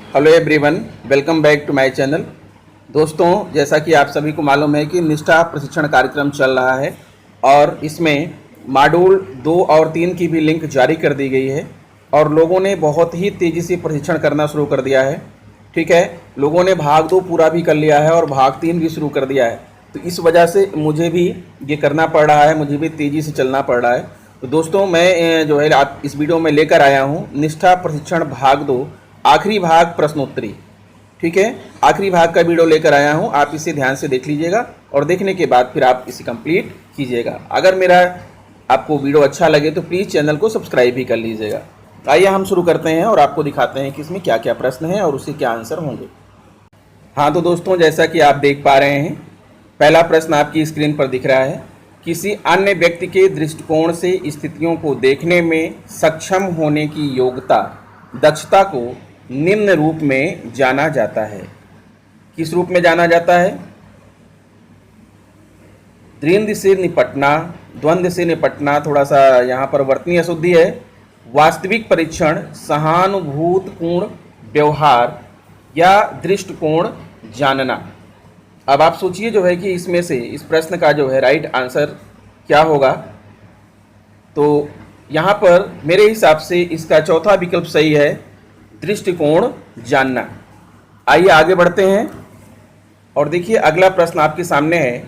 Hello everyone, welcome back to my channel. दोस्तों, जैसा कि आप सभी को मालूम है कि निष्ठा प्रशिक्षण कार्यक्रम चल रहा है और इसमें मॉड्यूल 2 और 3 की भी लिंक जारी कर दी गई है और लोगों ने बहुत ही तेज़ी से प्रशिक्षण करना शुरू कर दिया है। ठीक है, लोगों ने भाग 2 पूरा भी कर लिया है और भाग 3 भी शुरू कर दिया है। तो इस वजह से मुझे भी ये करना पड़ रहा है, मुझे भी तेज़ी से चलना पड़ रहा है। तो दोस्तों, मैं जो है आप इस वीडियो में लेकर आया हूँ निष्ठा प्रशिक्षण भाग 2 आखिरी भाग प्रश्नोत्तरी। ठीक है, आखिरी भाग का वीडियो लेकर आया हूं, आप इसे ध्यान से देख लीजिएगा और देखने के बाद फिर आप इसे कंप्लीट कीजिएगा। अगर मेरा आपको वीडियो अच्छा लगे तो प्लीज़ चैनल को सब्सक्राइब भी कर लीजिएगा। आइए हम शुरू करते हैं और आपको दिखाते हैं कि इसमें क्या क्या प्रश्न हैं और उसके क्या आंसर होंगे। हाँ तो दोस्तों, जैसा कि आप देख पा रहे हैं, पहला प्रश्न आपकी स्क्रीन पर दिख रहा है। किसी अन्य व्यक्ति के दृष्टिकोण से स्थितियों को देखने में सक्षम होने की योग्यता, दक्षता को निम्न रूप में जाना जाता है। किस रूप में जाना जाता है? द्वंद्व से निपटना, द्वंद्व से निपटना, थोड़ा सा यहाँ पर वर्तनीय अशुद्धि है। वास्तविक परीक्षण, सहानुभूतिपूर्ण व्यवहार या दृष्टिकोण जानना। अब आप सोचिए जो है कि इसमें से इस प्रश्न का जो है राइट आंसर क्या होगा। तो यहाँ पर मेरे हिसाब से इसका चौथा विकल्प सही है, दृष्टिकोण जानना। आइए आगे बढ़ते हैं और देखिए अगला प्रश्न आपके सामने है।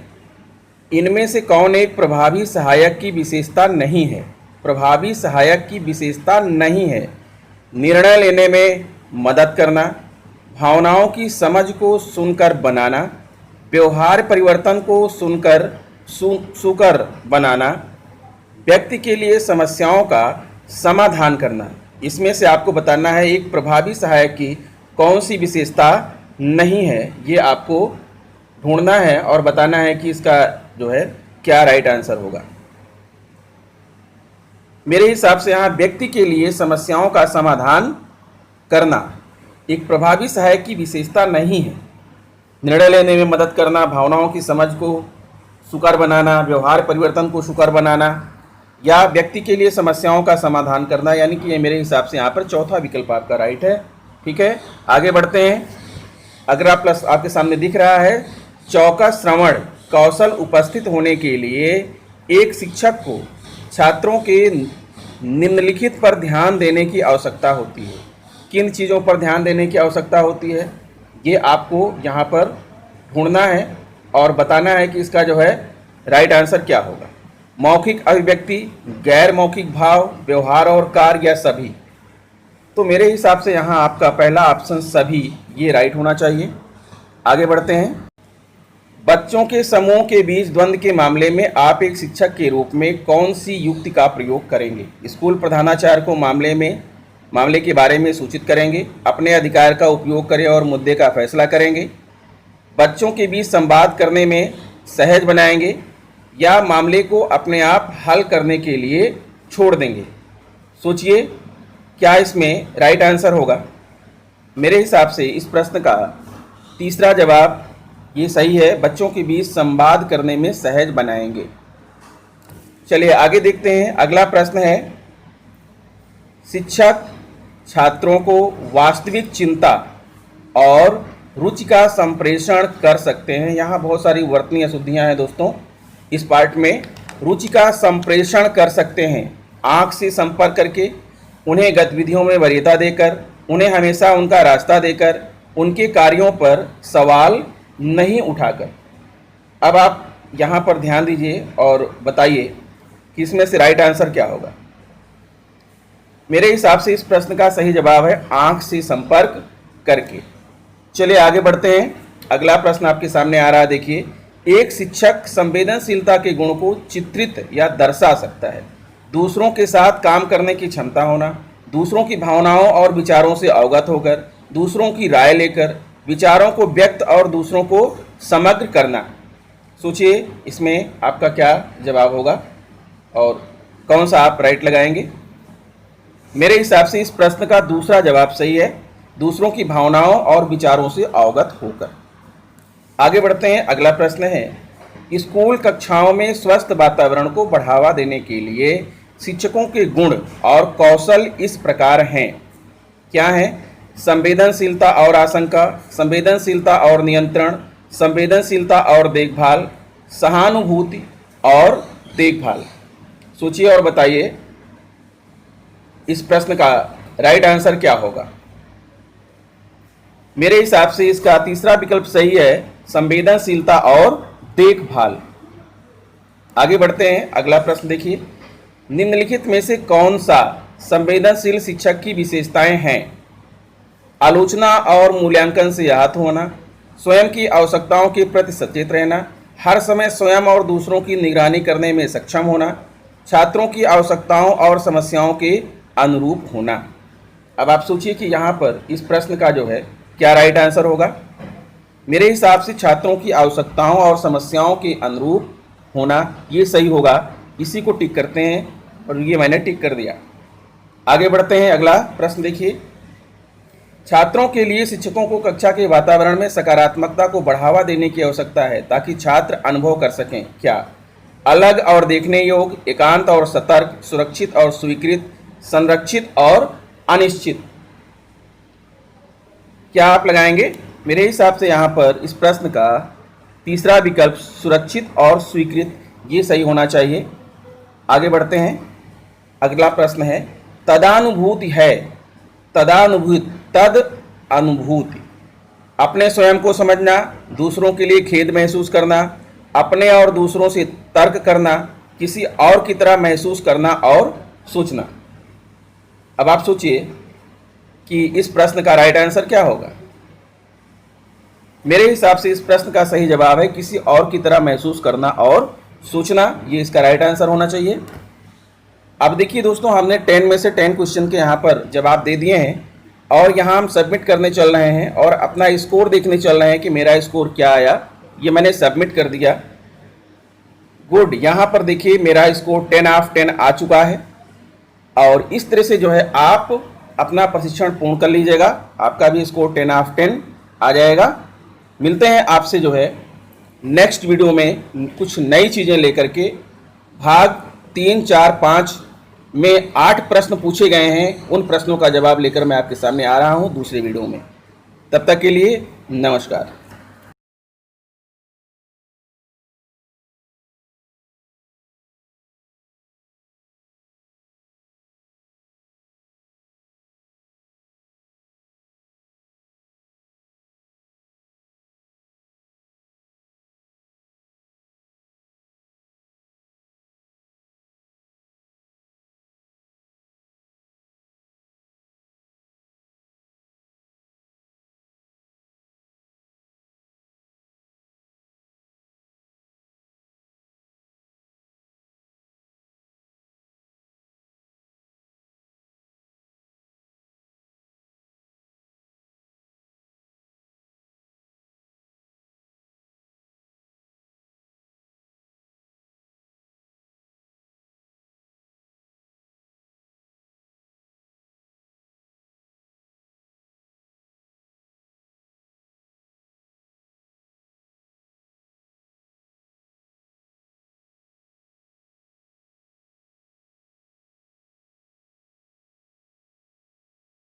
इनमें से कौन एक प्रभावी सहायक की विशेषता नहीं है? प्रभावी सहायक की विशेषता नहीं है। निर्णय लेने में मदद करना, भावनाओं की समझ को सुनकर बनाना, व्यवहार परिवर्तन को सुनकर सुकर बनाना, व्यक्ति के लिए समस्याओं का समाधान करना। इसमें से आपको बताना है एक प्रभावी सहायक की कौन सी विशेषता नहीं है। ये आपको ढूंढना है और बताना है कि इसका जो है क्या राइट आंसर होगा। मेरे हिसाब से यहाँ व्यक्ति के लिए समस्याओं का समाधान करना एक प्रभावी सहायक की विशेषता नहीं है। निर्णय लेने में मदद करना, भावनाओं की समझ को सुकर बनाना, व्यवहार परिवर्तन को सुकर बनाना या व्यक्ति के लिए समस्याओं का समाधान करना, यानी कि ये मेरे हिसाब से यहाँ पर चौथा विकल्प आपका राइट है। ठीक है, आगे बढ़ते हैं। अगला प्लस आपके सामने दिख रहा है। चौकस श्रवण कौशल उपस्थित होने के लिए एक शिक्षक को छात्रों के निम्नलिखित पर ध्यान देने की आवश्यकता होती है। किन चीज़ों पर ध्यान देने की आवश्यकता होती है, ये आपको यहाँ पर ढूंढना है और बताना है कि इसका जो है राइट आंसर क्या होगा। मौखिक अभिव्यक्ति, गैर मौखिक भाव, व्यवहार और कार्य या सभी। तो मेरे हिसाब से यहाँ आपका पहला ऑप्शन सभी ये राइट होना चाहिए। आगे बढ़ते हैं। बच्चों के समूह के बीच द्वंद्व के मामले में आप एक शिक्षक के रूप में कौन सी युक्ति का प्रयोग करेंगे? स्कूल प्रधानाचार्य को मामले के बारे में सूचित करेंगे, अपने अधिकार का उपयोग करें और मुद्दे का फैसला करेंगे, बच्चों के बीच संवाद करने में सहज बनाएंगे या मामले को अपने आप हल करने के लिए छोड़ देंगे। सोचिए क्या इसमें राइट आंसर होगा। मेरे हिसाब से इस प्रश्न का तीसरा जवाब ये सही है, बच्चों के बीच संवाद करने में सहज बनाएंगे। चलिए आगे देखते हैं। अगला प्रश्न है, शिक्षक छात्रों को वास्तविक चिंता और रुचि का संप्रेषण कर सकते हैं। यहाँ बहुत सारी वर्तनीय अशुद्धियाँ हैं दोस्तों। इस पार्ट में रुचि का संप्रेषण कर सकते हैं आँख से संपर्क करके, उन्हें गतिविधियों में वरीयता देकर, उन्हें हमेशा उनका रास्ता देकर, उनके कार्यों पर सवाल नहीं उठाकर। अब आप यहाँ पर ध्यान दीजिए और बताइए कि इसमें से राइट आंसर क्या होगा। मेरे हिसाब से इस प्रश्न का सही जवाब है आँख से संपर्क करके। चलिए आगे बढ़ते हैं। अगला प्रश्न आपके सामने आ रहा है, देखिए। एक शिक्षक संवेदनशीलता के गुण को चित्रित या दर्शा सकता है। दूसरों के साथ काम करने की क्षमता होना, दूसरों की भावनाओं और विचारों से अवगत होकर, दूसरों की राय लेकर, विचारों को व्यक्त और दूसरों को समग्र करना। सोचिए इसमें आपका क्या जवाब होगा और कौन सा आप राइट लगाएंगे। मेरे हिसाब से इस प्रश्न का दूसरा जवाब सही है, दूसरों की भावनाओं और विचारों से अवगत होकर। आगे बढ़ते हैं। अगला प्रश्न है, स्कूल कक्षाओं में स्वस्थ वातावरण को बढ़ावा देने के लिए शिक्षकों के गुण और कौशल इस प्रकार हैं। क्या हैं? संवेदनशीलता और आशंका, संवेदनशीलता और नियंत्रण, संवेदनशीलता और देखभाल, सहानुभूति और देखभाल। सोचिए और बताइए इस प्रश्न का राइट आंसर क्या होगा। मेरे हिसाब से इसका तीसरा विकल्प सही है, संवेदनशीलता और देखभाल। आगे बढ़ते हैं, अगला प्रश्न देखिए। निम्नलिखित में से कौन सा संवेदनशील शिक्षक की विशेषताएं हैं? आलोचना और मूल्यांकन से आहत होना, स्वयं की आवश्यकताओं के प्रति सचेत रहना, हर समय स्वयं और दूसरों की निगरानी करने में सक्षम होना, छात्रों की आवश्यकताओं और समस्याओं के अनुरूप होना। अब आप सोचिए कि यहाँ पर इस प्रश्न का जो है क्या राइट आंसर होगा। मेरे हिसाब से छात्रों की आवश्यकताओं और समस्याओं के अनुरूप होना ये सही होगा। इसी को टिक करते हैं और ये मैंने टिक कर दिया। आगे बढ़ते हैं, अगला प्रश्न देखिए। छात्रों के लिए शिक्षकों को कक्षा के वातावरण में सकारात्मकता को बढ़ावा देने की आवश्यकता है ताकि छात्र अनुभव कर सकें। क्या? अलग और देखने योग्य, एकांत और सतर्क, सुरक्षित और स्वीकृत, संरक्षित और अनिश्चित। क्या आप लगाएंगे? मेरे हिसाब से यहाँ पर इस प्रश्न का तीसरा विकल्प सुरक्षित और स्वीकृत ये सही होना चाहिए। आगे बढ़ते हैं, अगला प्रश्न है तदानुभूति है। तदानुभूति, तद अनुभूति, अपने स्वयं को समझना, दूसरों के लिए खेद महसूस करना, अपने और दूसरों से तर्क करना, किसी और की तरह महसूस करना और सोचना। अब आप सोचिए कि इस प्रश्न का राइट आंसर क्या होगा। मेरे हिसाब से इस प्रश्न का सही जवाब है किसी और की तरह महसूस करना और सोचना, ये इसका राइट आंसर होना चाहिए। अब देखिए दोस्तों, हमने 10 में से 10 क्वेश्चन के यहाँ पर जवाब दे दिए हैं और यहाँ हम सबमिट करने चल रहे हैं और अपना स्कोर देखने चल रहे हैं कि मेरा स्कोर क्या आया। ये मैंने सबमिट कर दिया। गुड, यहाँ पर देखिए मेरा स्कोर 10/10 आ चुका है और इस तरह से जो है आप अपना प्रशिक्षण पूर्ण कर लीजिएगा, आपका भी स्कोर 10/10 आ जाएगा। मिलते हैं आपसे जो है नेक्स्ट वीडियो में कुछ नई चीज़ें लेकर के। भाग 3, 4, 5 में 8 प्रश्न पूछे गए हैं, उन प्रश्नों का जवाब लेकर मैं आपके सामने आ रहा हूं दूसरे वीडियो में। तब तक के लिए नमस्कार।